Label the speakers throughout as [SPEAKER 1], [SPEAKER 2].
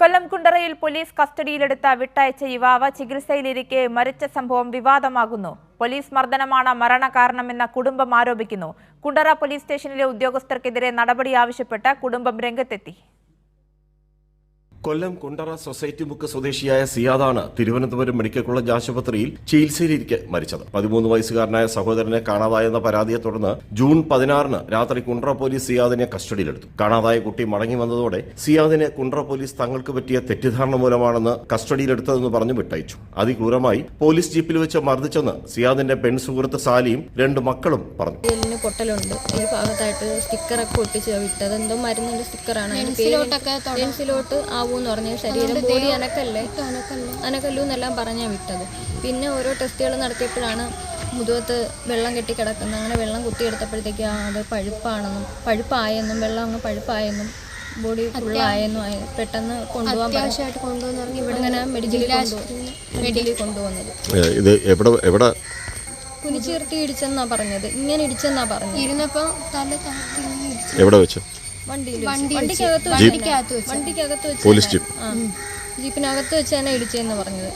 [SPEAKER 1] കൊല്ലം കുണ്ടറയിൽ police കസ്റ്റഡിയിലെടുത്ത വിട്ടയച്ച യുവാവ് ചികിത്സയിലിരിക്കെ മരിച്ച സംഭവം വിവാദമാകുന്നു. പോലീസ് മർദ്ദനമാണ് മരണകാരണമെന്ന കുടുംബം ആരോപിക്കുന്നു. കുണ്ടറ പോലീസ് സ്റ്റേഷനിലെ ഉദ്യോഗസ്ഥർക്കെതിരെ നടപടി ആവശ്യപ്പെട്ട് കുടുംബം രംഗത്തെത്തി.
[SPEAKER 2] കൊല്ലം കുണ്ടറ സൊസൈറ്റി മുക്ക് സ്വദേശിയായ സിയാദാണ് തിരുവനന്തപുരം മെഡിക്കൽ കോളേജ് ആശുപത്രിയിൽ ചികിത്സയിലിരിക്കെ മരിച്ചത്. 13 വയസ്സുകാരനായ സഹോദരനെ കാണാതായെന്ന പരാതിയെ തുടർന്ന് ജൂൺ 16 രാത്രി കുണ്ടറ പോലീസ് സിയാദിനെ കസ്റ്റഡിയിലെടുത്തു. കാണാതായ കുട്ടി മടങ്ങി വന്നതോടെ സിയാദിനെ കുണ്ടറ പോലീസ് തങ്ങൾക്ക് പറ്റിയ തെറ്റിദ്ധാരണ മൂലമാണെന്ന് കസ്റ്റഡിയിലെടുത്തതെന്ന് പറഞ്ഞു വിട്ടയച്ചു. അതിക്രൂരമായി പോലീസ് ജീപ്പിൽ വെച്ച് മർദ്ദിച്ചെന്ന് സിയാദിന്റെ പെൺ സുഹൃത്ത് സാലിയും 2 മക്കളും പറഞ്ഞു.
[SPEAKER 3] പൊട്ടലുണ്ട്, ഈ ഭാഗത്തായിട്ട് സ്റ്റിക്കറൊക്കെ ഒട്ടിച്ച് വിട്ടത്, എന്തോ മരുന്നിന്റെ സ്റ്റിക്കറാണ്. പെൻസിലോട്ട് ആവൂന്ന് പറഞ്ഞ് ശരീരം ബോഡി അനക്കല്ലൂ എന്നെല്ലാം പറഞ്ഞാൽ വിട്ടത്. പിന്നെ ഓരോ ടെസ്റ്റുകൾ നടത്തിയപ്പോഴാണ് മുതുകത്ത് വെള്ളം കെട്ടിക്കിടക്കുന്നത്. അങ്ങനെ വെള്ളം കുത്തിയെടുത്തപ്പോഴത്തേക്ക് അത് പഴുപ്പായെന്നും വെള്ളം അങ്ങ് പഴുപ്പായെന്നും ബോഡി ഫുള്ളായെന്നും പെട്ടെന്ന് കൊണ്ടുപോകാൻ ഇവിടെ ഇങ്ങനെ മെഡിക്കലിൽ കൊണ്ടുവന്നത്. കുനിച്ചീർത്തി ഇടിച്ചെന്നാ പറഞ്ഞത്, ഇങ്ങനെ ഇടിച്ചെന്നാ പറഞ്ഞത്. ഇരുന്നപ്പോ ജീപ്പിനകത്ത് വെച്ച് തന്നെ ഇടിച്ചെന്ന് പറഞ്ഞത്.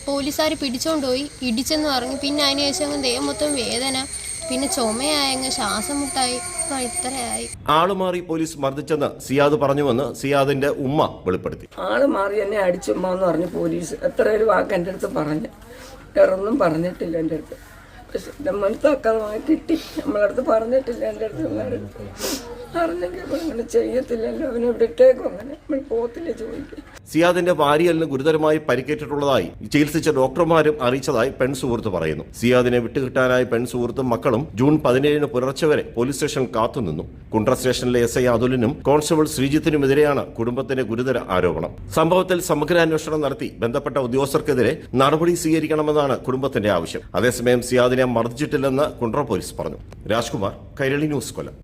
[SPEAKER 4] പോലീസുകാർ പിടിച്ചോണ്ടുപോയി ഇടിച്ചെന്ന് പറഞ്ഞു. പിന്നെ അതിനുശേഷം ദേഹം മൊത്തം വേദന, പിന്നെ ചുമയായങ്ങ് ശ്വാസം മുട്ടായി, ഇത്രയായി.
[SPEAKER 2] ആളുമാറി പോലീസ് മർദ്ദിച്ചെന്ന് സിയാദ് പറഞ്ഞുവെന്ന് സിയാദിന്റെ ഉമ്മ വെളിപ്പെടുത്തി.
[SPEAKER 5] ആള് മാറി എന്നെ അടിച്ചുമ്മ എന്ന് പറഞ്ഞു പോലീസ്. എത്ര ഒരു വാക്ക് എൻ്റെ അടുത്ത് പറഞ്ഞു, വേറൊന്നും പറഞ്ഞിട്ടില്ല എൻ്റെ അടുത്ത്. പക്ഷെ മനസ്സാക്കാതെ കിട്ടി, നമ്മളടുത്ത് പറഞ്ഞിട്ടില്ല. എൻ്റെ അടുത്ത് അറിഞ്ഞെങ്കിൽ അങ്ങനെ ചെയ്യത്തില്ലല്ലോ, അവനെ വിട്ടേക്കും, അങ്ങനെ നമ്മൾ പോകത്തില്ല ചോദിക്കും.
[SPEAKER 2] സിയാദിന്റെ വാരിയലിന് ഗുരുതരമായി പരിക്കേറ്റിട്ടുള്ളതായി ചികിത്സിച്ച ഡോക്ടർമാരും അറിയിച്ചതായി പെൺ സുഹൃത്ത് പറയുന്നു. സിയാദിനെ വിട്ടുകിട്ടാനായി പെൺ സുഹൃത്തും മക്കളും ജൂൺ 17 പുലർച്ചെ വരെ പോലീസ് സ്റ്റേഷൻ കാത്തുനിന്നു. കുണ്ട്ര സ്റ്റേഷനിലെ SI അതുലിനും കോൺസ്റ്റബിൾ ശ്രീജിത്തിനുമെതിരെയാണ് കുടുംബത്തിന്റെ ഗുരുതര ആരോപണം. സംഭവത്തിൽ സമഗ്ര അന്വേഷണം നടത്തി ബന്ധപ്പെട്ട ഉദ്യോഗസ്ഥർക്കെതിരെ നടപടി സ്വീകരിക്കണമെന്നാണ് കുടുംബത്തിന്റെ ആവശ്യം. അതേസമയം സിയാദിനെ മർദ്ദിച്ചിട്ടില്ലെന്ന് കുണ്ട്ര പോലീസ് പറഞ്ഞു. രാജ്കുമാർ, കൈരളി ന്യൂസ്, കൊല്ലം.